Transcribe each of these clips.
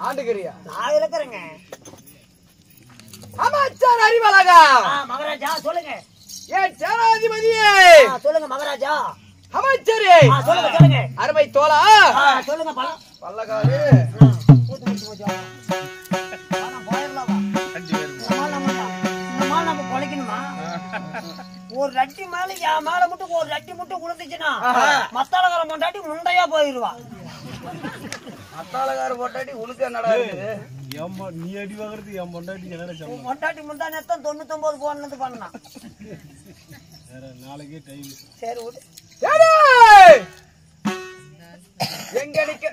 ஆண்டுகிறியா? நான் இருக்கிறேங்க. அமைச்சர் அறிவழகா. மகாராஜா சொல்லுங்க. ஏன் சேனாதிபதியே சொல்லுங்க மகாராஜா. அமைச்சரே சொல்லுங்க சொல்லுங்க. அருமை தோழா சொல்லுங்க பல்லகாரு ஒரு ரட்டி மேல என் மேல மட்டும் ஒரு ரட்டி மட்டும் குடுத்துச்சுன்னா மத்தாளகார பொண்டாட்டி முண்டையா போயிருவா. மத்தாளகார பொண்டாட்டி உனக்கு நடக்குது. நீ அடி வாங்குறது என் பொண்டாட்டி என்ன பொண்டாட்டி முந்தா நேரத்தான் 99 போனது பண்ணா. நாளைக்கே டைம். சரி விடு. எங்க நிக்க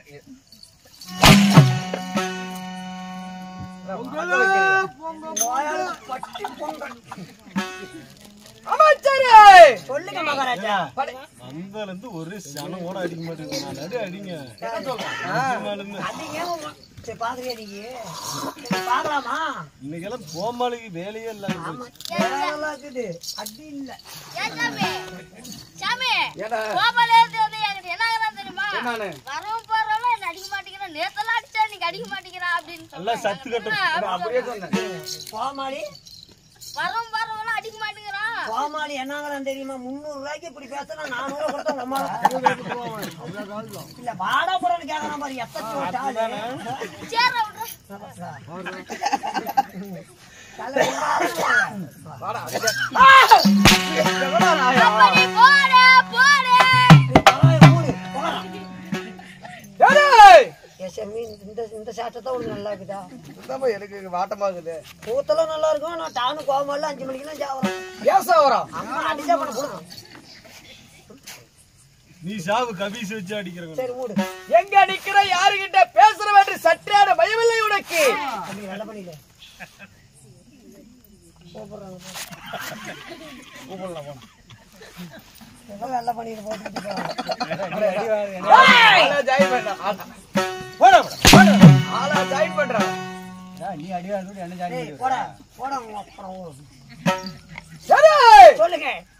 அமைச்சரே சொல்லுங்க மகாராஜா. வந்தால இருந்து ஒரு சனம் கூட அடிக்க மாட்டேங்குது. அடிங்க பாக்கலாமா? இன்னைக்கெல்லாம் கோமாளிக்கு வேலையே இல்ல. அடி இல்ல சத்து கட்ட கோமாளி வரும் வரும் அடிக்க மாட்டேங்கிறான். கோமாளி என்னங்கறான் தெரியுமா? 300 ரூபாய்க்கு இப்படி பேசினா 400 கொடுத்தா நம்ம இல்ல வாடா போறன்னு கேக்குறான் பாரு. எத்தனை ஓட்டாளு சேர வாடா இந்த சாட்டை உனக்கு நல்லா இருக்குதா? எனக்கு வாட்டமா இருக்குது. கூத்தலும் நல்லா இருக்கும். நான் டானு கோமால 5 மணிக்கெல்லாம் சாவறேன். ஏசாவரம் அம்மா அடிச்சா பண்ண கொடுக்கும். நீ சாவு கபீஸ் வச்சு அடிக்கிறேன். சரி மூடு. எங்க நிக்கிற யாருகிட்ட பேசுறவன்று சற்றான பயமில்லை உனக்கு? நல்ல பண்ணில கூப்பிடுறாங்க. கூப்பிடலாம் நல்ல பண்ணிட்டு போட்டு ஜாயின் பண்ண ஆளா ஜாயின் பண்ற. நீ அடிவாங்க என்ன ஜாயின் போடா போடா அப்புறம் சரி சொல்லு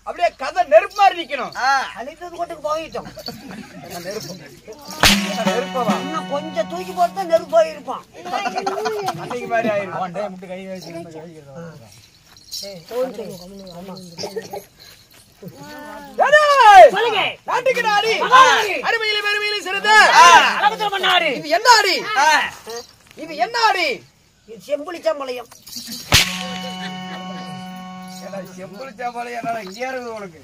அப்படியே கதை நெருப்பு மாதிரி நிக்கணும். அழித்தது கொட்டுக்கு போயிட்டோம். நெருப்பவா இன்னும் கொஞ்சம் தூக்கி போட்டு நெருப்பு போயிருப்பான். அன்னைக்கு மாதிரி ஆயிரும். நாட்டுக்கு நாடி அருமையில பெருமையில சிறந்த பண்ணாரு. இது என்ன ஆடி? இது என்ன ஆடி? செம்புளிச்சாம்பாளையம். செம்புளிச்சாம்பாளையம் என்னடா இங்கே இருக்குது உனக்கு?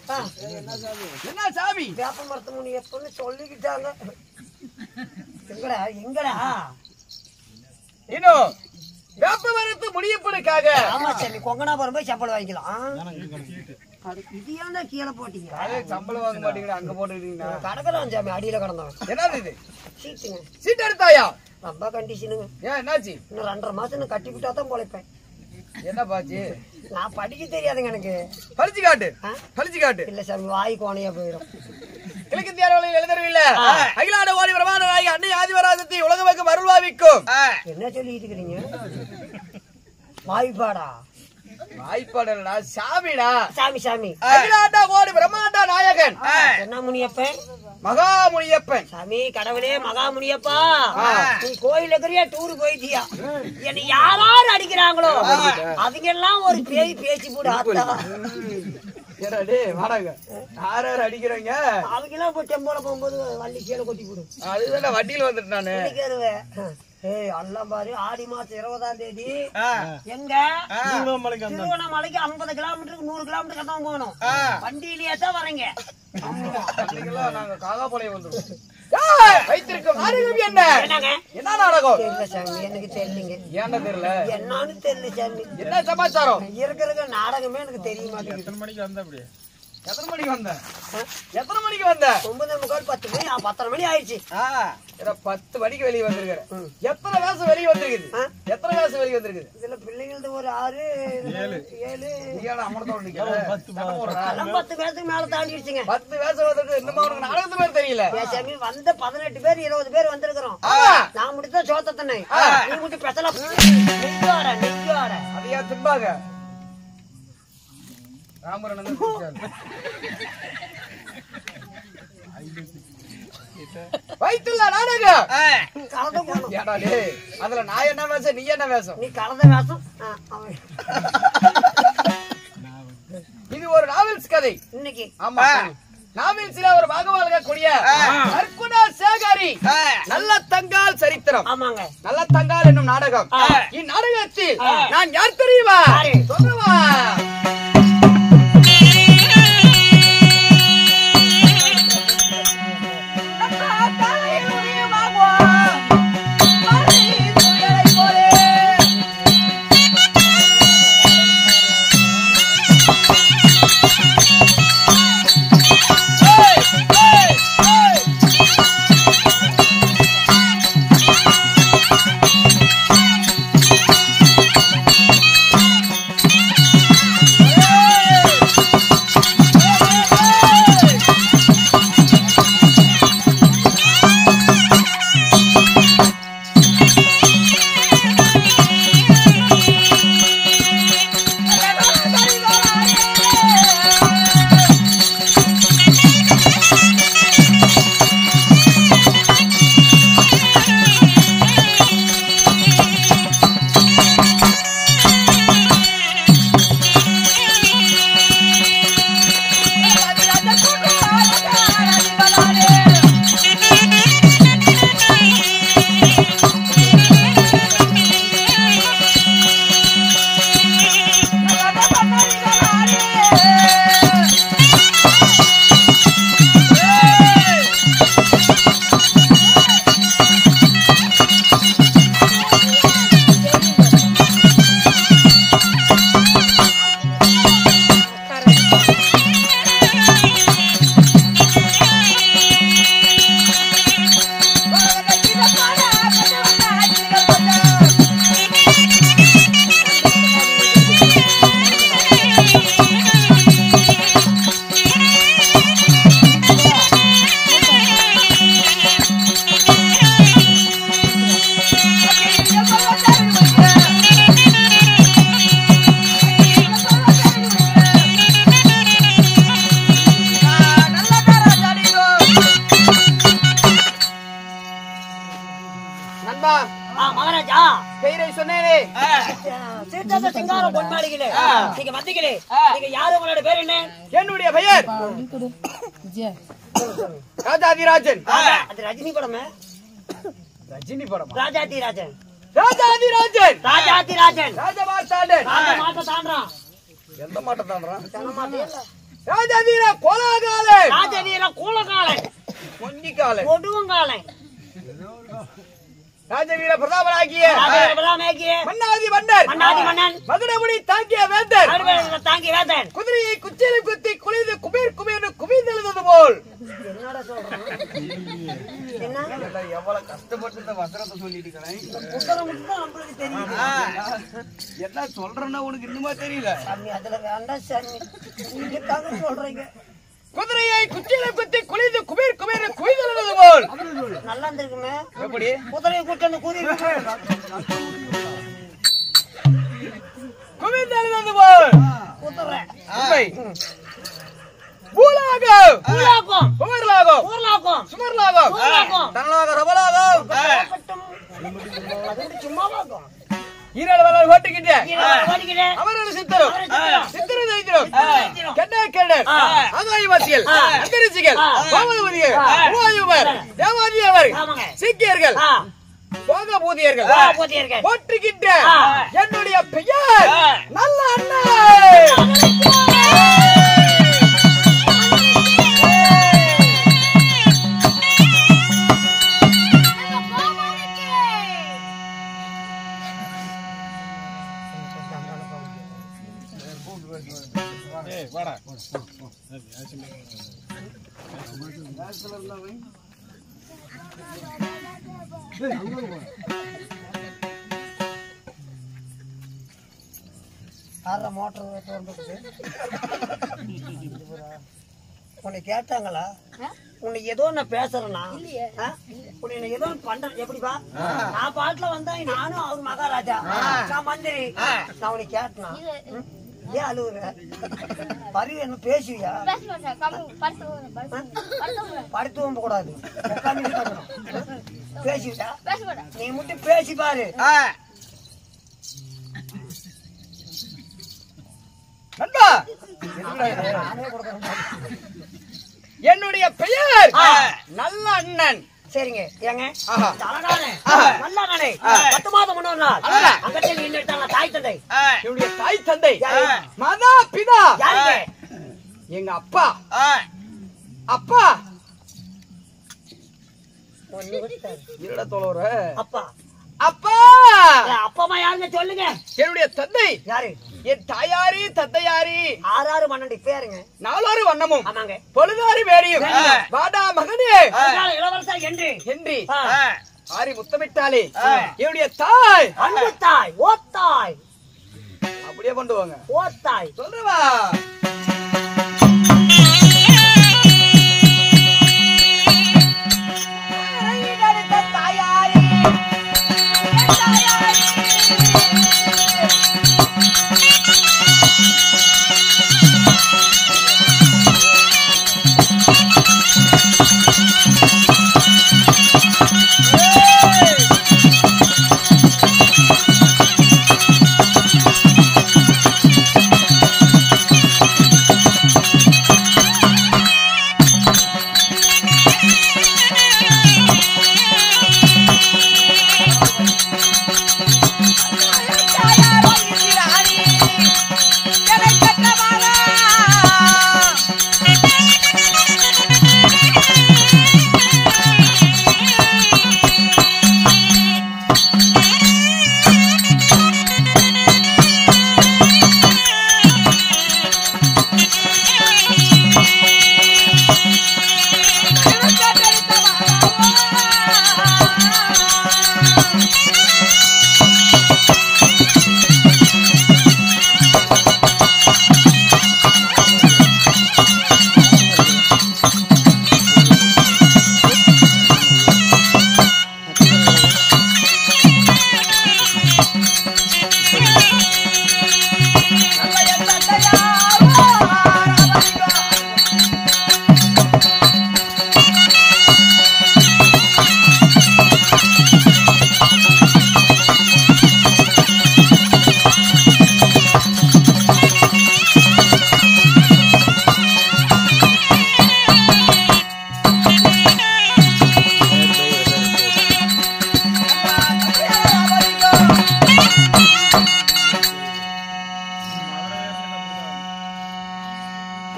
என்ன சாமி? வேப்ப மரத்து முனி எப்பன்னு சொல்லிக்கிட்டாங்க. எங்கடா இன்னும் வேப்ப மரத்து முடியப்பனுக்காக. ஆமா சாமி, கொங்கனாபுரம் போய் சம்பளம் வாங்கிக்கலாம். இது ஏன்டா கீழே போட்டீங்க? சம்பளம் வாங்க மாட்டீங்களா? அங்க போட்டுக்கிட்டீங்கன்னா கடக்கலாம் சாமி, அடியில கடந்தவன். என்னது இது? சீட்டுங்க. சீட் எடுத்தாயா? ரொம்ப கண்டிஷனுங்க. ஏன் என்னாச்சு? இன்னும் 2.5 மாசம் கட்டி விட்டா தான் பொழைப்பேன். என்ன பாச்சு? நான் படிக்க தெரியாதுங்க எனக்கு. பறிச்சு காட்டு, பறிச்சு காட்டு. இல்ல சாமி, வாய் கோணையா போயிடும். கிழக்கு தியானவளில் எழுதவில்லை. அகிலாண்ட கோடி பிரமாண்ட நாயகி அன்னை ஆதிவராசக்தி உலகமக்கு அருள்வாவிக்கும். என்ன சொல்லிட்டு இருக்கிறீங்க? வாய்ப்பாடா? வாய்ப்பாடா சாமிடா. சாமி அகிலாண்ட கோடி பிரமாண்ட நாயகன் என்ன முனியப்பன்? மகாமுனியப்பன். சாமி கடவுளே மகாமுனியப்பா, நீ கோயில் இருக்கிறியா டூர் போயிட்டியா? என்ன யாராரு அடிக்கிறாங்களோ அவங்க எல்லாம் ஒரு பேய் பேச்சு போடு. ஆத்தா வாடகை யாரு அடிக்கிறீங்க? அவங்க எல்லாம் போய் டெம்போல போகும்போது வள்ளி கீழே கொட்டி போடு. அதுதான் வட்டியில் வந்துட்டு நானு. ஏய் அல்ல பாரு, ஆடி மாசம் 20ஆம் தேதி எங்க திருவண்ணாமலைக்கு 50 கிலோமீட்டருக்கு 100 கிலோமீட்டர் கட்டவும் போகணும். வண்டியிலேயே தான் வரீங்க. நாங்க காகாபாளையம் வந்துருவோம். வைத்திருக்கும் நாடகம் என்ன? என்ன நாடகம்? தெரியல சாமி, எனக்கு தெரியலங்க. ஏன்டா தெரியல? என்னன்னு தெரியல சாமி. என்ன சமாச்சாரம்? இருக்கிற நாடகமே எனக்கு தெரிய மாட்டேங்குது. எத்தனை மணிக்கு வந்த? அப்படியே எத்தனை மணிக்கு வந்த? எத்தனை மணிக்கு வந்த? 9:45 10 மணி 10:30 மணி ஆயிடுச்சு. 10 மணிக்கு வெளியே வந்திருக்கிறேன். எத்தனை வேஷம் வெளியே வந்திருக்குது? எத்தனை வேஷம் வெளியே வந்திருக்குது? இதுல பிள்ளைங்களது ஒரு 6 7 அமர்த்தோட 10 பேருக்கு மேல தாண்டிடுச்சுங்க. 10 வேஷம் வந்திருக்கு. இன்னும் உனக்கு நாடகத்து பேர் தெரியல. சாமி வந்த 18 பேர் 20 பேர் வந்திருக்கிறோம். நான் முடித்த சோத்தத்தனை நீ முடி பெசல நெய்யார அதையா திம்பாக ராமரன் வைத்துள்ள நாடகம் கலந்த போகணும். அதுல நான் என்ன வேஷம், நீ என்ன வேஷம்? நீ கலந்த வேஷம். இது ஒரு நாவல்ஸ் கதை இன்னைக்கு. ஆமா, நாவல்ஸ்ல ஒரு பாகவாளக கூடிய அர்க்குணா சேகரி நல்ல தங்கால் சரித்திரம். ஆமாங்க, நல்ல தங்கால் என்னும் நாடகம். இந்நாடகத்தில் நான் யார் தெரியுமா? சொல்லுவா. தீர்த்த சிங்கார பொன்மாளிகளே நீங்க வந்தீங்களே நீங்க யாரு உங்களோட பேர் என்ன என்னுடைய பெயர் ராஜாதிராஜன் அது ரஜினி படமே ரஜினி படம் ராஜாதிராஜன் ராஜாதிராஜன் ராஜாதிராஜன் ராஜமார்த்தாண்டன் மாட்ட தாண்டான் எந்த மாட்டம் தான்றான் சொன்ன மாட்டே ராஜவீர கோலாகாலே ராஜவீர கூலகாலை பொன்னிக்காலே கொடுங்காலை ராஜவீர பிரதாபராகிய ராஜவீர பிரதாபராகிய மன்னாதி மன்னர் மன்னாதி மன்னன் மகுடமுடி தாங்கிய வேந்தன் மகுடமுடி தாங்கிய வேந்தன் குதிரையை குச்சியில் குத்தி குளிது குபீர் குபீர் குவிந்தெழுந்தது போல் என்னடா சொல்றேன் என்ன எவ்வளவு கஷ்டப்பட்டு இந்த வசனத்தை சொல்லிட்டு இருக்கேன் புத்தகம் மட்டும் தான் நம்மளுக்கு தெரியுது என்ன சொல்றேன்னா உனக்கு இன்னுமா தெரியல சாமி அதுல வேண்டாம் சாமி நீங்க தாங்க சொல்றீங்க குதிரையை குச்சியில் குத்தி குளிது குபீர் குபீர் குவிந்தெழுந்தது போல் நல்லா இருந்திருக்குமே எப்படி குதிரையை கூட்டி வந்து குவிந்தெழுந்தது போல் குதிரை உண்மை பூலாகம் பூலாகம் புமர்லாகம் ஊர்லாகம் சுமர்லாகம் ஊர்லாகம் தனலாகம் ரபலாகம் அது சும்மாவாகும் ஈரல் ஓட்டுகின்ற ஓடிக்கிறேன் அவரோட சித்தரும் சித்தரு தைத்திரம் கெண்டா கேடர் ஆகாயவாசிகள் அந்தரிசிகள் பாவதிகள் உபாதிபர் தேவாதியவர் சீக்கியர்கள் போகபூதியர்கள் போதியர்கள் போற்றுகின்ற என்னுடைய பெயர் நல்ல அண்ணன் வாடா மோட்டர் உன்னை கேட்டாங்களா உன்னை ஏதோ நான் பேசுறேன்னா உன்னை ஏதோ பண்றேன் எப்படிப்பா நான் பாட்டுல வந்தா நானும் அவர் மகாராஜா நான் மந்திரி நான் உன்னை கேட்டனா ஏன் அழுவுற பரிவு என்ன பேசுவியா படுத்துவும் கூடாது பேசுவியா நீ மட்டும் பேசி பாரு நண்பா என்னுடைய பெயர் நல்ல அண்ணன் சரிங்க ஏங்க நல்ல அண்ணனே 10 மாதம் முன்னோர் நாள் அங்கத்தில் நின்னுட்டாங்க தாய் தந்தை என்னுடைய தாய் தந்தை மாதா பிதா யாருங்க எங்க அப்பா அப்பா இருட தோழர அப்பா அப்பா அப்பா அம்மா யாருங்க சொல்லுங்க என்னுடைய தந்தை யாரு என் தாயாரி தந்தையாரி 6 மன்னண்டி பேருங்க 4 வண்ணமும் ஆமாங்க பொழுதாரி வேடியும் வாடா மகனே இளவரசா என்று ஆரி முத்தமிட்டாலே என்னுடைய தாய் அன்பு தாய் ஓ தாய் அப்படியே பண்ணுவாங்க ஓ தாய் சொல்றவா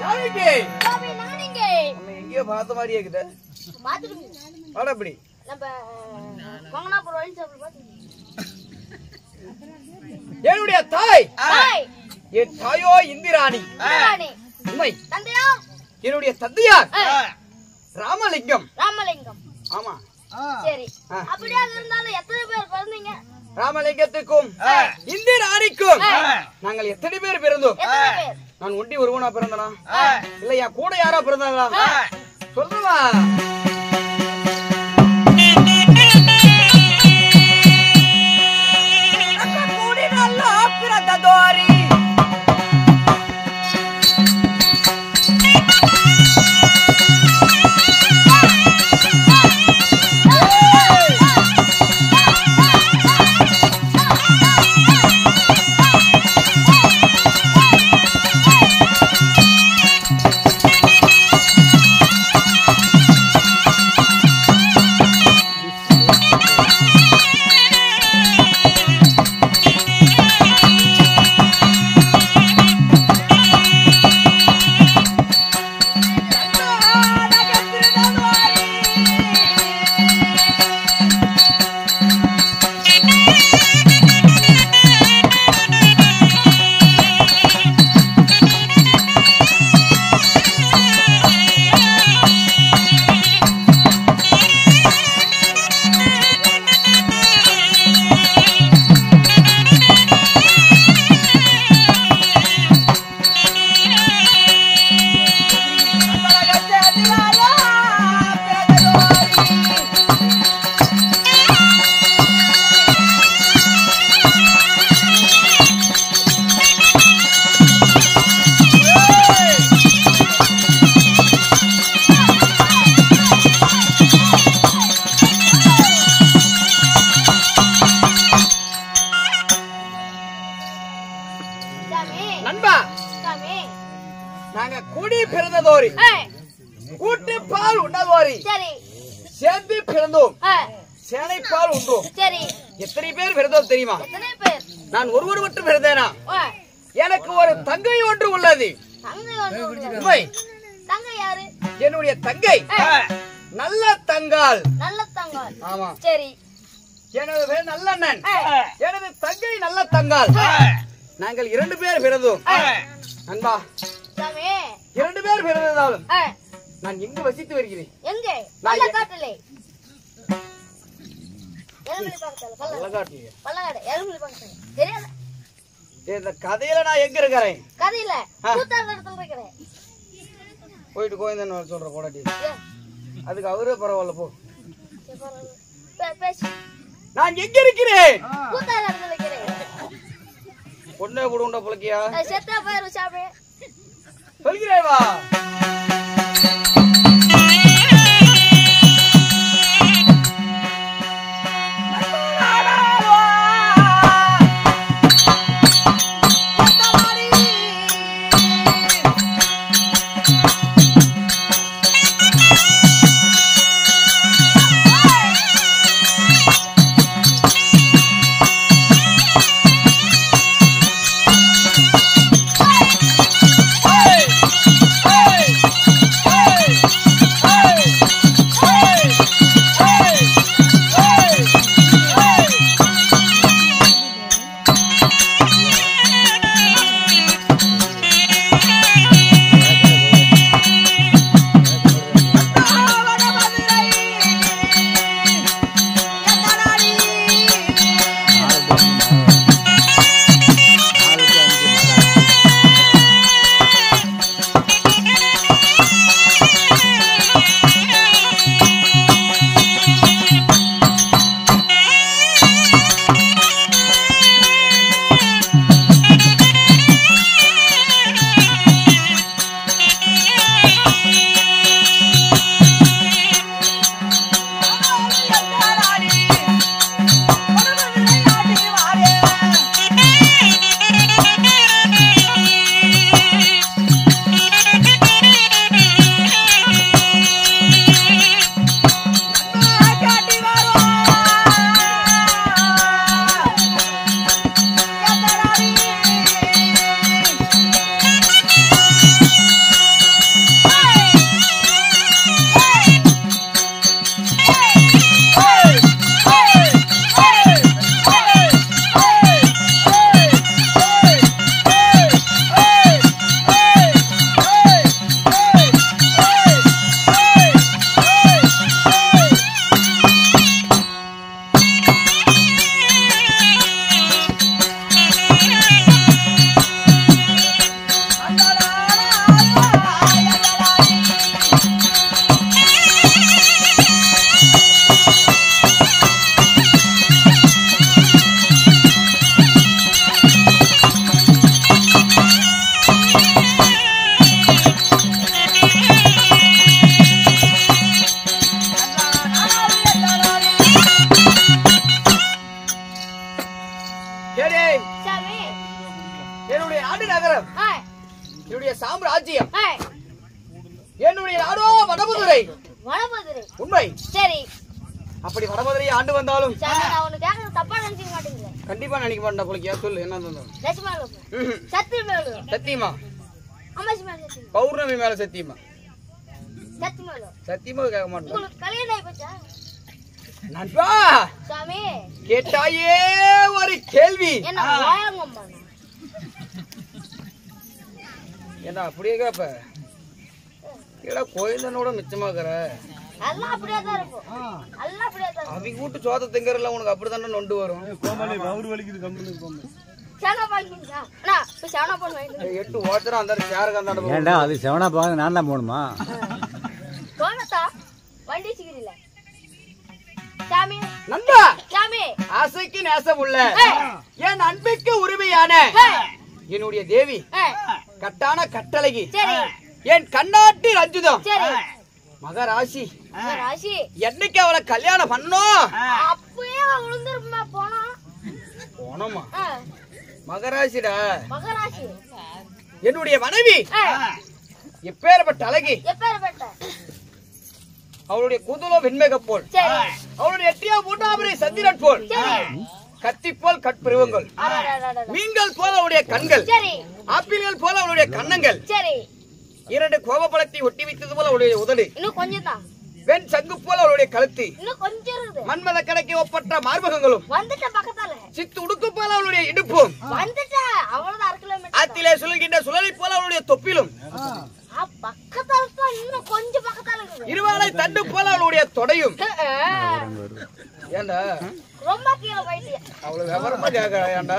யாருக்கு சாமி நானிங்க உன்னை எங்கேயோ பார்த்த மாதிரியே இருக்குது. பாத்துருக்கீங்க வாடா இப்படி. நம்ம மங்கனாபுரம் வழி சாப்பிட பாத்துருக்கீங்க என்னுடைய தாய் ஹாய் என் தாயோ இந்திராணி. ராணி உண்மை. தந்தையா என்னுடைய தந்தையார் ராமலிங்கம். ராமலிங்கம் ஆமா. சரி அப்படியே இருந்தாலும் எத்தனை பேர் பிறந்தீங்க ராமலிங்கத்துக்கும் இந்திராணிக்கும் நாங்கள் எத்தனை பேர் பிறந்தோம்? எத்தனை பேர் நான் ஒண்டி ஒருவனா பிறந்தனா இல்லையா கூட யாரா பிறந்தாங்களா சொல்லுவா. கூடி நல்லா பிறந்ததோரி நண்பா நாங்க கூடி பிறந்ததோரி கூட்டு பால் உண்டதோரி சரி சேர்ந்து பிறந்தோம் சேனை பால் உண்டோம். சரி எத்தனை பேர் பிறந்தோம் தெரியுமா? எத்தனை பேர் நான் ஒருவர் மட்டும் பிறந்தேனா? எனக்கு ஒரு தங்கை ஒன்று உள்ளது. தங்கை ஒன்று உள்ளது. உண்மை. தங்கை யாரு? என்னுடைய தங்கை நல்ல தங்காள். நல்ல தங்காள். ஆமா. சரி எனது பேர் நல்லண்ணன். எனது தங்கை நல்ல தங்காள். நாங்கள் 2 பேர் பிறந்தோம். நண்பா சாமி 2 பேர் பிறந்ததாலும் நான் எங்கு வசித்து வருகிறேன்? எங்கே? பள்ளக்காட்டிலே. எருமலி பக்கத்துல. பள்ளக்காட்டிலே. பள்ளக்காடு எருமலி பக்கத்துல. தெரியாத? இந்த கதையில நான் எங்க இருக்கிறேன்? கதையில கூத்தார் இடத்துல இருக்கிறேன். போயிட்டு கோயந்தன் சொல்ற போடாட்டி. ஏன்? அதுக்கு அவரே பரவாயில்ல போ. சரி, பரவாயில்ல. பேசு. நான் எங்க இருக்கிறேன்? கூத்தார் இடத்துல இருக்கிறேன். பொண்ணே போடுண்டா புலக்கியா? செத்தா போயிரு சாமி. சொல்கிறேன் வா. Hey! என்னுடைய சாம்ராஜ்யம் ஏய், என்னுடைய நாடோ வடமதுரை. வடமதுரை. உண்மை. சரி அப்படி வடமதுரை ஆண்டு வந்தாலும் சரி, நான் உனக்கு கேட்கறது தப்பா நினைச்சுக்க மாட்டேங்குது. கண்டிப்பா நினைக்க மாட்டேன் போலக்கியா. சொல்லு என்ன தந்தோம். லட்சுமண சத்தியமேலு. சத்தியமா? அம்மாசி மேல சத்தியம். பௌர்ணமி மேல சத்தியமா? சத்தியமேலு. சத்தியமா கேட்க மாட்டேன். உங்களுக்கு கல்யாணம் ஆகி போச்சா? நண்பா சாமி கேட்டாயே ஒரு கேள்வி. என்ன வாயங்கம்மா? என்ன அப்படியே கேப்ப? கீழே கோயிலனோட மிச்சமாக்குற. எல்லாம் அப்படியே தான் இருக்கும். எல்லாம் அப்படியே தான் இருக்கும். அவங்க கூட்டு சோத்த திங்கறல உனக்கு அப்படிதானே நொண்டு வரும். கோமாளி வவுறு வலிக்குது கம்பெனி கோமாளி. சேனா பாக்கிங்களா? அண்ணா இப்ப சேனா போன் வாங்கிட்டு 8 ஓச்சரம் அந்த சேருக்கு அந்த ஏண்டா அது செவனா போக நான் தான் போகணுமா? போனதா வண்டி சிக்கிரல. சாமி நண்பா சாமி ஆசைக்கு நேசம் உள்ள என் அன்பிற்கு உரிமையான என்னுடைய தேவி கட்டான கட்டழகி சரி என் கண்ணாட்டி ரஞ்சிதம் சரி மகராசி ராசி என்னைக்கு அவளை கல்யாணம் பண்ணோம் அப்பவே விழுந்துருமா போனோம். போனோமா? மகராசிடா மகராசி என்னுடைய மனைவி எப்பேற்பட்ட அழகி. எப்பேற்பட்ட? அவளுடைய கூந்தலோ வெண்மேக போல், சரி அவளுடைய எட்டியா மூட்டாபுரை சந்திரன் போல், கத்தி போல் கட்பிருவங்கள், மீன்கள் போல அவளுடைய கண்கள், சரி ஆப்பிள்கள் போல அவளுடைய கன்னங்கள், சரி 2 கோபப்பழத்தை ஒட்டி வைத்தது போல அவளுடைய உதடு, இன்னும் கொஞ்சம் தான், வெண் சங்கு போல அவளுடைய கழுத்து, இன்னும் கொஞ்சம் இருக்குது. மன்மத கணக்கை ஒப்பற்ற மார்பகங்களும், வந்துட்ட பக்கத்தால சித்து உடுக்கு போல அவளுடைய இடுப்பும், வந்துட்ட அவ்வளவுதான் 1 கிலோமீட்டர். ஆத்திலே சுழல்கின்ற சுழலை போல அவளுடைய தொப்பிலும், பக்கத்தால தான் இன்னும் கொஞ்சம் பக்கத்தால இருக்குது. இருவாளை தண்டு போல அவளுடைய தொடையும். ஏண்டா ரொம்ப கீழே போயிட்டியா? அவ்வளவு விவரமா கேக்குறா? ஏண்டா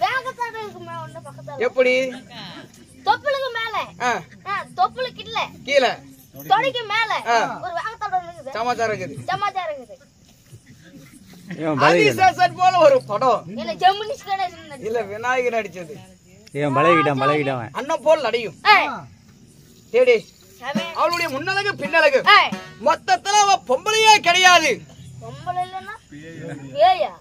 வேகத்தாட இருக்குமே ஒண்ணு பக்கத்தால. எப்படி? தொப்புளுக்கு மேல தொப்புளுக்கு இல்ல கீழே தொடைக்கு மேல ஒரு வேகத்தாட இருக்குது. சமாச்சாரம் இருக்குது. சமாச்சாரம் இருக்குது. இவன் பழகிட்டான் ஆதிசேஷன் போல ஒரு படம் என்ன ஜெமினிஸ் கணேசன் இல்ல விநாயகர் நடிச்சது. இவன் பழகிட்டான் அண்ணன் போல் நடியும். தேடி சாமி அவளுடைய முன்னழகு பின்னழகு ஏய் மொத்தத்துல அவ பொம்பளையே கிடையாது. பொம்பளை இல்லனா ஏயா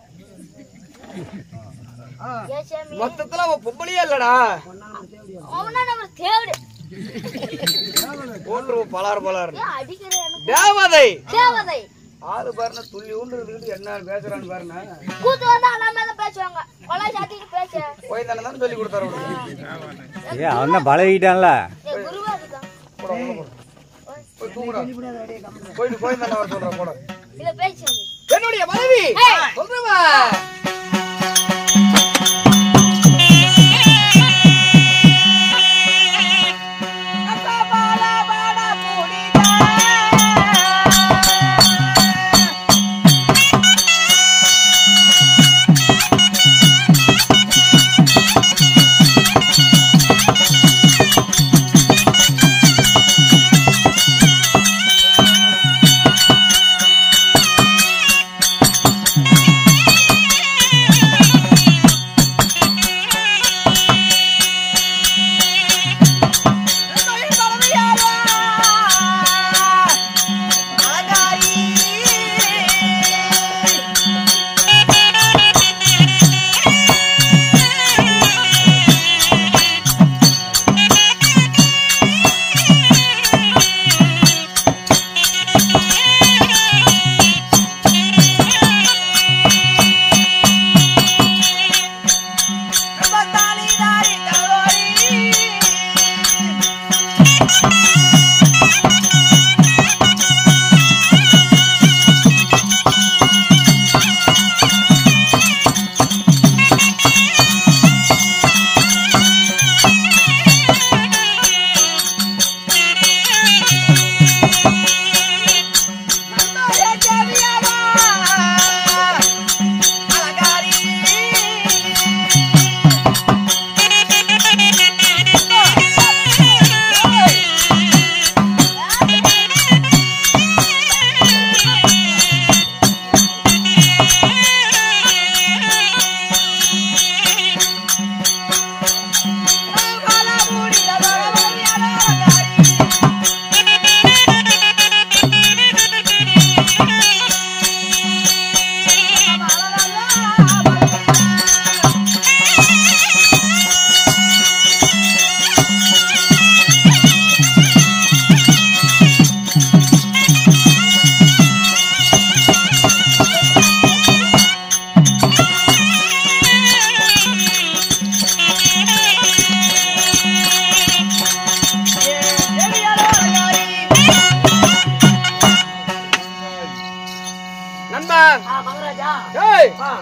ஏ சாமி மொத்தத்துல அவ பொம்பளையே இல்லடா. அவனா நம்ம தேவடு போன்று பலார் பலார் ஏ அடிக்கிறேன். தேவதை தேவதை ஆளு பாருன துள்ளி ஊன்று என்ன பேசுறான்னு பாருன. கூத்து வந்தா நம்ம தான் பேசுவாங்க. கொலை சாத்திக்கு பேச போய் தானே தான் சொல்லி கொடுத்தாரு. ஏ அவன் தான் பழகிட்டான்ல. ஏ குருவா இருக்கான். போய் தூங்குடா. போய் தானே வர சொல்றேன் போட. இத பேசு. என்னுடைய மனைவி சொல்றவா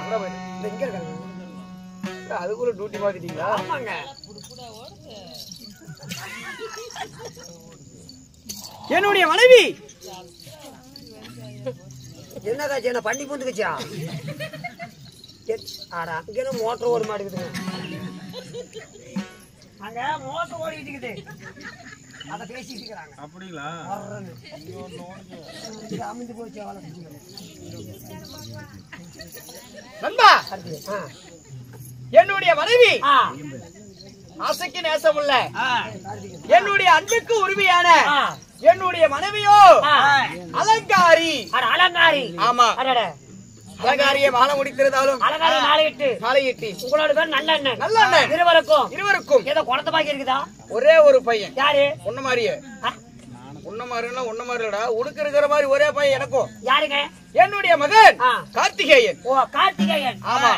இந்த இங்க இருக்காங்க. அதுக்குள்ள டியூட்டி மாத்திட்டீங்களா? ஆமாங்க. என்னுடைய மனைவி என்னதாச்சு? என்ன பண்டி பூந்துக்குச்சா? ஆடா அங்கே மோட்டர் ஓட மாட்டேங்குதுங்க. அங்க மோட்டர் ஓடிட்டு இருக்குது. அத பேசிட்டு இருக்காங்க. அப்படிங்களா? அமைந்து போச்சு அவளை. நண்பா, என்னுடைய மனைவி ஆசைக்கு நேசமுள்ள என்னுடைய அன்புக்கு உரிமையான என்னுடைய மனைவியோ அலங்காரி. அலங்காரி. ஆமா, அலங்காரியை மாலை முடித்திருந்தாலும் அலங்காரி மாலையிட்டு உங்களோட பேர் நல்லண்ணன். நல்லண்ணன். இருவருக்கும் ஏதோ குழந்தை பாக்கி இருக்குதா? ஒரே ஒரு பையன். யாரு? உன்ன மாதிரியே. உன்ன மாதிரினா உன்ன மாதிரிடா, உடுக்கு இருக்கிற மாதிரி ஒரே பையன் எனக்கும். யாருங்க? என்னுடைய மகன் கார்த்திகேயன். ஓ, கார்த்திகேயன். ஆமா.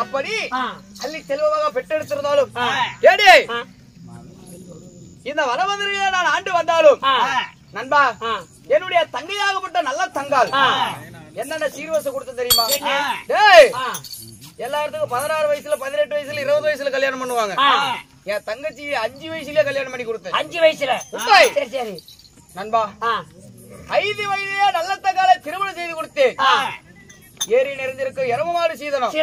அப்படி அள்ளி செல்வமாக பெற்றெடுத்திருந்தாலும் ஏடே இந்த வனமந்திரியை நான் ஆண்டு வந்தாலும் நண்பா, என்னுடைய தங்கையாகப்பட்ட நல்ல தங்கால் என்னென்ன சீர்வரிசை கொடுத்து தெரியுமா? டேய், எல்லா இடத்துக்கும் 16 வயசுல 18 வயசுல 20 வயசுல கல்யாணம் பண்ணுவாங்க. என் தங்கச்சி 5 வயசுலயே கல்யாணம் பண்ணி கொடுத்தேன். 5 வயசுல? சரி சரி நண்பா, 5 வயதிலே நல்ல தங்காலை திருமணம் செய்து கொடுத்தேன். ஏரி நிறைந்திருக்கும் எருமமாடு சீதனம்,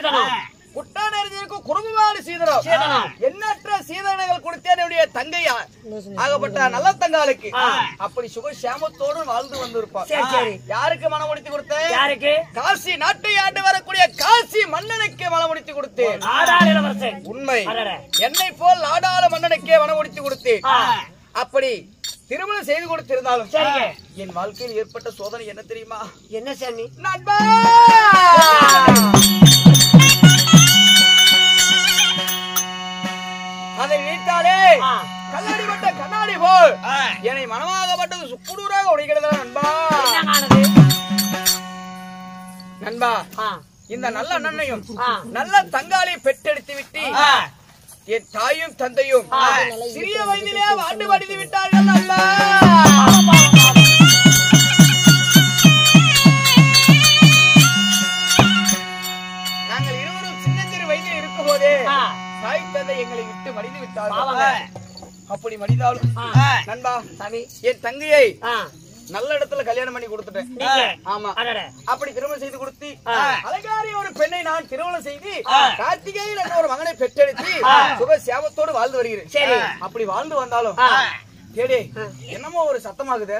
குட்டா நிறைந்திருக்கும் குறும்புமாடு சீதனம், எண்ணற்ற சீதனங்கள் கொடுத்தேன் என்னுடைய தங்கை ஆகப்பட்ட நல்ல தங்காலுக்கு. அப்படி சுக சேமத்தோடு வாழ்ந்து வந்திருப்பான். யாருக்கு மனம் முடித்து கொடுத்தேன்? யாருக்கு? காசி நாட்டை ஆண்டு வரக்கூடிய காசி மன்னனுக்கு மனம் முடித்து கொடுத்தேன். உண்மை. என்னை போல் நாடாள மன்னனுக்கே மனம் முடித்து கொடுத்தேன். அப்படி திருமணம் செய்து கொடுத்திருந்தாலும் என் வாழ்க்கையில் ஏற்பட்ட சோதனை என்ன தெரியுமா? என்ன சாமி? நண்பா, அதை நீட்டாலே கண்ணாடி கண்ணாடி போல் என்னை மனமாகப்பட்டது சுக்குடூராக உடைக்கிறதா நண்பா. நண்பா, இந்த நல்ல அண்ணனையும் நல்ல தங்காலை பெற்றெடுத்து விட்டு என் தாயும் தந்தையும் சிறிய வயதிலே வாண்டு வடிந்து விட்டார்கள். நண்பா, நாங்கள் இருவரும் சின்னஞ்சிறு வயதில் இருக்கும் போதே தாய் தந்தை எங்களை விட்டு மடிந்து விட்டார்கள். அப்படி மடிந்தாலும் நண்பா, என் தங்கையை நல்ல இடத்துல கல்யாணம் பண்ணி கொடுத்துட்டேன். ஆமா, அப்படி திருமணம் செய்து கொடுத்து அலங்காரி ஒரு பெண்ணை நான் திருமணம் செய்து கார்த்திகேயன் என்ற ஒரு மகனை பெற்றெடுத்து சுக சேமத்தோடு வாழ்ந்து வருகிறேன். அப்படி வாழ்ந்து வந்தாலும் கேடே என்னமோ ஒரு சத்தமாகுது.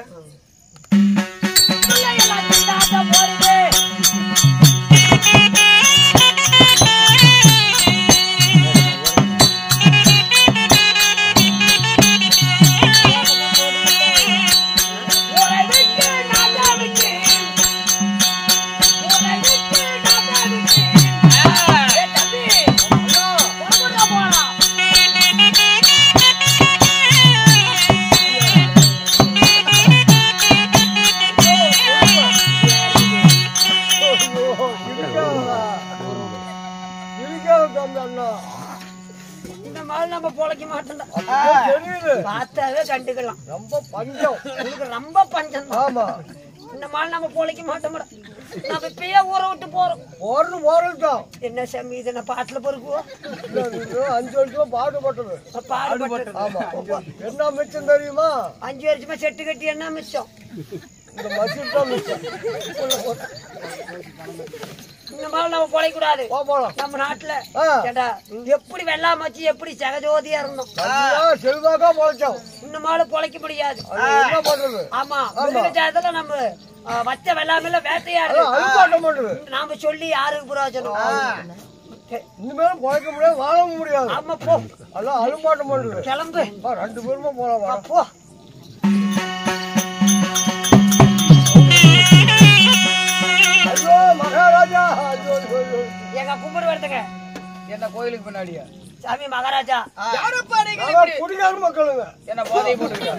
இந்த மாதிரி நம்ம பொழைக்க மாட்டோம். பார்த்தாவே கண்டுக்கலாம். ரொம்ப பஞ்சம், உங்களுக்கு ரொம்ப பஞ்சம். ஆமா, இந்த மாதிரி நம்ம பொழைக்க மாட்டோம். நம்ம இப்பயே ஊரை விட்டு போறோம். போறோம் என்ன சாமி, இதை நான் பாட்டுல பொறுக்குவோம். 5 வருஷமா பாடுபட்டது. ஆமா, என்ன மிச்சம் தெரியுமா? 5 வருஷமா செட்டு கட்டி என்ன மிச்சம்? இந்த மசூல் தான் மிச்சம். இந்த மாதிரி நம்ம பொழைக்க கூடாது. நம்ம நாட்டுல எப்படி வெள்ளாம வச்சு எப்படி சகஜோதியா இருந்தோம், செல்வாக்கா பொழைச்சோம். இந்த மாதிரி பொழைக்க முடியாது. என்ன பண்றது? ஆமா, மிருகஜாதத்துல நம்ம வச்ச வெள்ளாமையில வேட்டையாடு நாம சொல்லி யாருக்கு புரோஜனம்? இனிமேலும் பொழைக்க முடியாது, வாழ முடியாது. ஆமா, போ. எல்லாம் அலுமாட்டம் பண்றது. கிளம்பு. 2 பேருமா போலாம். போ. ஐயோ மகாராஜா, எங்க கும்பிடு வருதுங்க. என்ன கோயிலுக்கு பின்னாடியா? சாமி மகாராஜா யாரப்பா நீங்க நாங்க இப்படி குடிகார மக்களுங்க. என்ன போதை போட்டுருக்க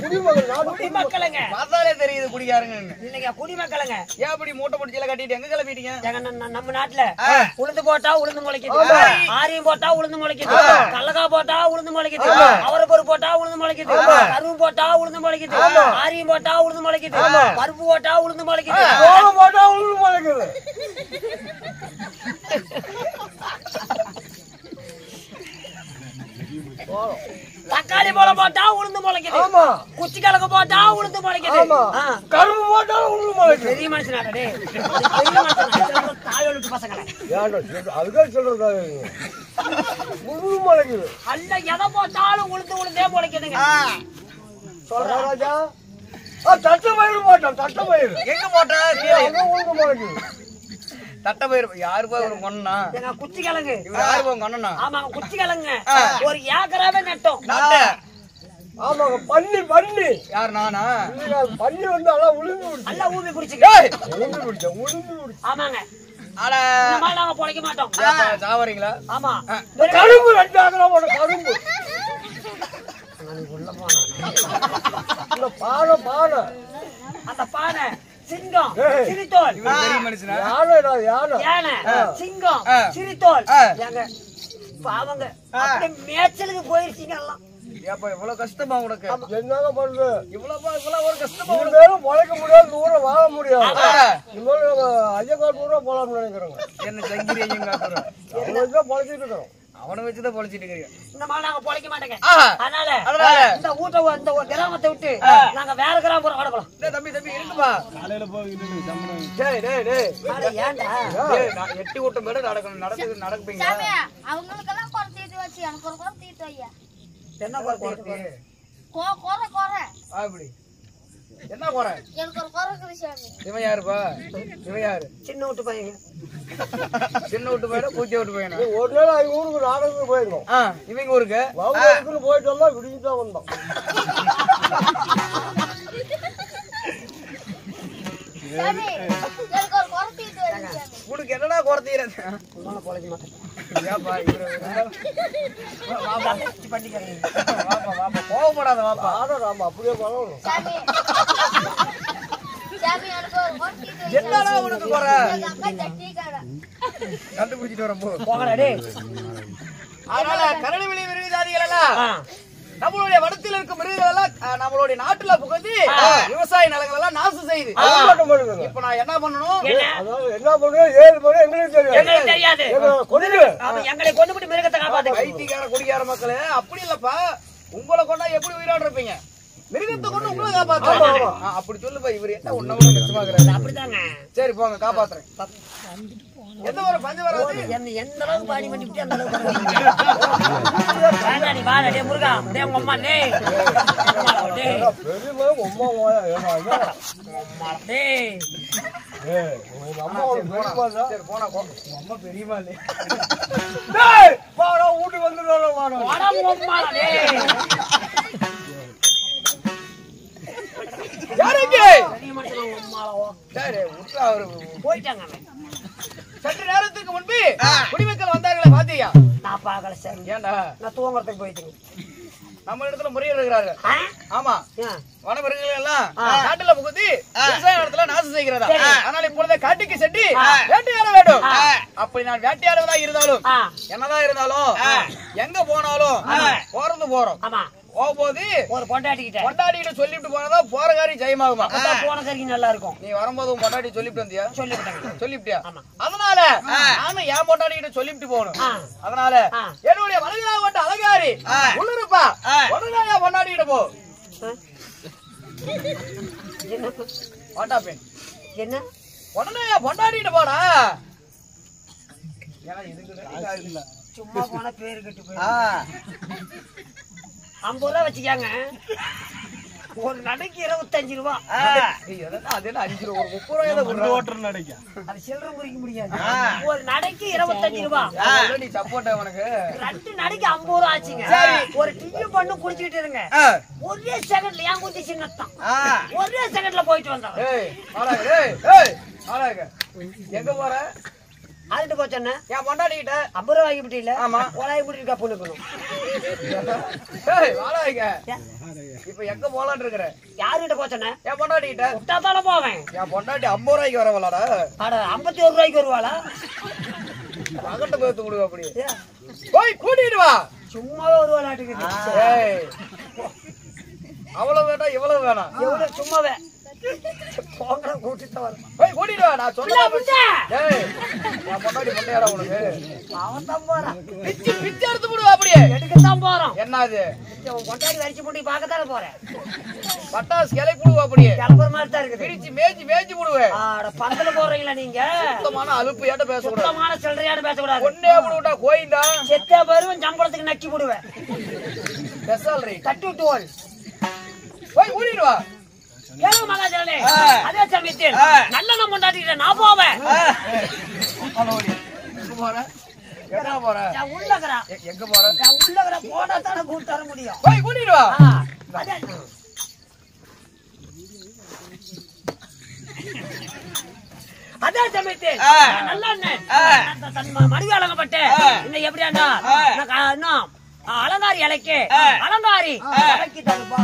குடிமக்கள், நாங்க குடிமக்களுங்க. பார்த்தாலே தெரியுது குடிக்காரங்க இல்லைங்க குடிமக்களுங்க. ஏன் அப்படி மூட்டை முடிச்சல கட்டிட்டு எங்க கிளம்பிட்டீங்க எங்க நம்ம நாட்டுல உளுந்து போட்டா உளுந்து முளைக்குது, ஆரியம் போட்டா உளுந்து முளைக்குது, கடலக்கா போட்டா உளுந்து முளைக்குது, அவரைப்பரு போட்டா உளுந்து முளைக்குது, கரும்பு போட்டா உளுந்து முளைக்குது, ஆரியம் போட்டா உளுந்து முளைக்குது, பருப்பு போட்டா உளுந்து முளைக்குது, கோலம் போட்டா உள்ள முளைக்குது. தக்காளி பழம் போட்டா உளுந்து முளைக்குது, ஆமா. குச்சி கிழங்கு போட்டா உளுந்து முளைக்குது. ஆமா. கரும்பு போட்டா உள்ள முளைக்குது. பெரிய மனுஷனாடா டேய், பெரிய மனுஷன் தாயோளுக்கு பசங்கள ஏன்டா சொல்ற- அதுதான் சொல்றதா உள்ள முளைக்குது. அல்ல எதை போட்டாலும் உளுந்தே முளைக்குதுங்க. சொல்றா ராஜா. தட்டை பயிர் போட்டோம், தட்டை பயிர். எங்க போட்டா கீழே அதான் உள்ள முளைக்குது. தட்டை பயிர் யாருப்பா ஒரு கொன்னா எங்க குச்சி கிழங்கு. இவர் யாருப்பா கொன்னா ஆமாங்க குச்சி கிழங்கு ஒரு ஏக்கராவே நட்டோம். ஆமாங்க, பன்னி பன்னி. யார் நானா இல்லைங்க, பன்னி வந்து அதான் உளுந்து குடிச்சு. நல்லா ஊமி குடிச்சுங்க. ஏய், உளுந்து குடிச்ச, உளுந்து குடிச்சு. ஆமாங்க அட இந்த மாதிரி நாங்க பொழைக்க மாட்டோம். சாவறீங்களா ஆமா கரும்பு 2 ஏக்கரா போட்ட கரும்பு. இந்த பானை பானை அந்த பானை சிங்கம் ஏய். சிரித்தோல் இவர் பெரிய மனுஷனா யானைடா யானை. யானை சிங்கம் சிரித்தோல் எங்க பாவங்க அப்படியே மேய்ச்சலுக்கு போயிருச்சீங்க எல்லாம். ஏப்பா இவ்வளவு கஷ்டமா உனக்கு என்னங்க பண்றது? இவ்வளவு ஒரு கஷ்டமா மூணு பேரும் பொழைக்க முடியாது, தூரம் வாழ முடியாது. இனிமேல் நம்ம ஐயங்காட்டு தூரம் போலாம்னு நினைக்கிறோங்க. என்ன சங்கிரி ஐயன் காட்டுறோம் அவனை வச்சுதான் பொழைச்சிட்டு இருக்கிறோம். அவனை வச்சுதான் பொழைச்சிட்டு இருக்கிறீங்க இந்த மாதிரி நாங்க பொழைக்க மாட்டேங்க. ஆஹா. அதனால அதனால? இந்த ஊட்ட இந்த ஒரு கிராமத்தை விட்டு நாங்க வேற கிராமம் ஓட போலாம். டேய் தம்பி தம்பி இருக்குப்பா காலையில போய் சம்பளம் டேய் டேய் டேய் அட ஏன்டா டேய், நான் எட்டி ஓட்டம் பேட நடப்பீங்க சாமி அவங்களுக்கெல்லாம் குறை தீட்டு வச்சு எனக்கு ஒரு குறை தீட்டு ஐயா. என்ன குறைச்சி குறை குறை அப்படி என்ன குறை எனக்கு ஒரு குறை இருக்குது சாமி. இவன் யாருப்பா இவன் யாரு சின்ன விட்டு பையங்க சின்ன விட்டு போயிட பூச்சி விட்டு போயினா ஒரு நாள் அவங்க ஊருக்கு நாடகத்துக்கு போயிருந்தோம். இவங்க ஊருக்கு அவங்க போயிட்டு எல்லாம் விடிஞ்சு தான் வந்தோம். சாமி எனக்கு ஒரு குறை தீட்டு வச்சு சாமி. உனக்கு என்னடா குறைத்தீரது உங்களை பொழைக்க மாட்டேன். ஏப்பா இவரு வாப்பா பண்ணிக்கிறேன் வாப்பா வாப்பா கோவப்படாத வாப்பா ஆனா நாம அப்படியே பண்ணணும். சாமி சாமி எனக்கு ஒரு குறை தீட்டு வச்சு என்னடா உனக்கு குறை எங்க அக்கா தட்டிக்காரா. கண்டுபிடிச்சிட்டு வரப்போ போங்கடா டேய். அதனால கரடி வெளி மிருக ஜாதிகள் எல்லாம் நம்மளுடைய வடத்தில் இருக்க மிருகங்கள் எல்லாம் நம்மளுடைய நாட்டுல புகுந்து விவசாய நிலங்கள் எல்லாம் நாசம் செய்யுது மட்டும் பண்ணுங்க. இப்ப நான் என்ன பண்ணணும் அதாவது என்ன பண்ணுவோம், ஏது பண்ணுவோம் எங்களுக்கு தெரியாது. எங்களுக்கு தெரியாது. எங்களை கொண்டு அவன் எங்களை கொண்டு போட்டு மிருகத்தை காப்பாத்து. வைத்தியக்கார குடிக்கார மக்களே அப்படி இல்லப்பா உங்களை கொண்டா எப்படி உயிரோட இருப்பீங்க மிருகத்தை கொண்டு உங்களை காப்பாத்துறாங்க அப்படி சொல்லுப்பா இவர் என்ன ஒன்னவங்க மிச்சமாக்குறாரு அப்படிதாங்க. சரி போங்க காப்பாத்துறேன் எந்த ஒரு பஞ்சம் வராது என்ன எந்த அளவுக்கு பாடி பண்ணி விட்டு அந்த அளவுக்கு வேண்டாடி வாடா டேய் முருகா டேய் உங்க அம்மா டேய் டேய் பெரியமா உமா போயா ஏமா அம்மா டேய் உங்க அம்மா ஒரு பெரியமா தான். சரி போனா போ அம்மா பெரியமா இல்ல டேய் வாடா வீட்டுக்கு வந்துடுறோம் வாடா. வாடா உங்க அம்மா டேய் யாருக்கு பெரிய மனுஷன் உங்க அம்மாவோ சரி விட்டா அவரு போயிட்டாங்க அவன். சற்று நேரத்துக்கு முன்பு குடிமக்கள் வந்தார்களே பாத்தியா நான் பார்க்கல சார். ஏண்டா நான் தூங்குறதுக்கு போயிட்டேன். நம்ம இடத்துல முறையிடுகிறார்கள் ஆ? ஆமா ஏன்? வனமிருகங்கள் எல்லாம் காட்டுல புகுந்து விவசாய இடத்துல நாசம் செய்கிறதா அதனால இப்பொழுதே காட்டுக்கு சென்று வேட்டையாட வேண்டும் அப்படி நான் வேட்டையாடுவதா இருந்தாலும் ஆ. என்னதான் இருந்தாலும் எங்க போனாலும் போறோம் ஆமா போகும்போது ஒரு பொண்டாட்டிக்கிட்ட பொண்டாட்டிகிட்ட சொல்லிட்டு போனதா போற காரியம் ஜெயமாகுமா அப்பதான் போன சரிக்கு நல்லா இருக்கும். நீ வரும்போது உன் பொண்டாட்டி சொல்லிட்டு வந்தியா சொல்லிவிட்டாங்க. சொல்லிவிட்டியா ஆமா. அதனால நானும் என் பொண்டாட்டிகிட்ட சொல்லிட்டு போகணும் ஆ. அதனால ஆ. என்னுடைய மனதிலாகப்பட்ட அழகாரி உள்ளிருப்பா உடனே என் பொண்டாட்டிகிட்ட போ என்ன வாட்டா பெண் என்ன உடனே என் பொண்டாட்டிகிட்ட போடா ஏன்னா இதுக்கு சும்மா போன பேரு கட்டு போய் 50 ரூபா வச்சுக்காங்க. ஒரு நடைக்கு 25 ரூபா. அது என்ன 5 ரூபா ஒரு 30 ரூபாய் தான் ஓட்டர் நடிக்கும் அது சில்லறை குறிக்க முடியாது. ஒரு நடைக்கு 25 ரூபா. நீ சப்போர்ட் உனக்கு 2 நடைக்கு 50 ரூபா ஆச்சுங்க. ஒரு டீ பண்ணு குடிச்சிட்டு இருங்க. ஒரே செகண்ட்ல ஏன் குச்சி சின்னத்தான் ஒரே செகண்ட்ல போயிட்டு வந்தாங்க. ஏய் ஆளாக ஏய் ஏய் ஆளாக எங்க போற ஆகிட்டு போச்சேன்னு என் பொண்டாட்டிக்கிட்ட 50 ரூபா வாங்கி விட்டு இல்ல ஆமா. கோலாய் விட்டு இருக்கா பொண்ணுக்கணும் வாழாங்க இப்ப எங்க போலான்னு இருக்கிற யாருகிட்ட போச்சேன்னு என் பொண்டாட்டிக்கிட்ட விட்டாத்தால போவேன். என் பொண்டாட்டி 50 ரூபாய்க்கு வரவளாடா அட 51 ரூபாய்க்கு வருவாளா? அகட்ட பேத்து விடுவா அப்படி போய் கூட்டிட்டு வா சும்மாவே வருவாளாட்டுக்குது. ஏய், அவ்வளவு வேண்டாம் இவ்வளவு வேணாம் எவ்வளவு சும்மாவே போங்கடா கூட்டிட்டு வர. போய் கூட்டிட்டு வா நான் பிள்ளை சொன்ன புடிச்சா. ஏய் என் பொண்டாட்டி முட்டையாடா உனக்கு அவன் தான் போறான். பிச்சு பிச்சு எடுத்து விடுவா அப்படியே எடுக்கத்தான் போறான். என்ன அது உன் கொண்டாடி வரிச்சு போட்டு பார்க்கத்தானே போறேன். பட்டாசு கிளப்பி விடுவா அப்படியே கிளம்புற மாதிரி தான் இருக்குது. பிரிச்சு மேய்ச்சி விடுவேன் ஆட பந்தல போடுறீங்களா நீங்க? சுத்தமான அலுப்பு ஏட்ட பேசக்கூடாது சுத்தமான சில்லறையாடு பேசக்கூடாது. ஒன்னே விட்டா கோயிந்தா செத்த பருவம் சம்பளத்துக்கு நக்கி விடுவேன். பெசால்ரி தட்டி விட்டு ஓல். போய் கூட்டிட்டு வா ஏழு மகாஜனே அதே சமயத்தில் நல்ல நம்ம கொண்டாடிக்கிட்ட நான் போவேன். எங்க போற எங்க போற நான் உள்ளகிறேன். எங்க போற நான் உள்ளகிறேன். போனா தானே கூட்டு வர முடியும். போய் கூட்டிட்டு வா அதே அதே சமயத்தில் நல்லா மடிவு அழகப்பட்டு இன்னும் எப்படியாண்டா இன்னும் அலங்காரி இலைக்கு அலங்காரி இலைக்கு தருப்பா.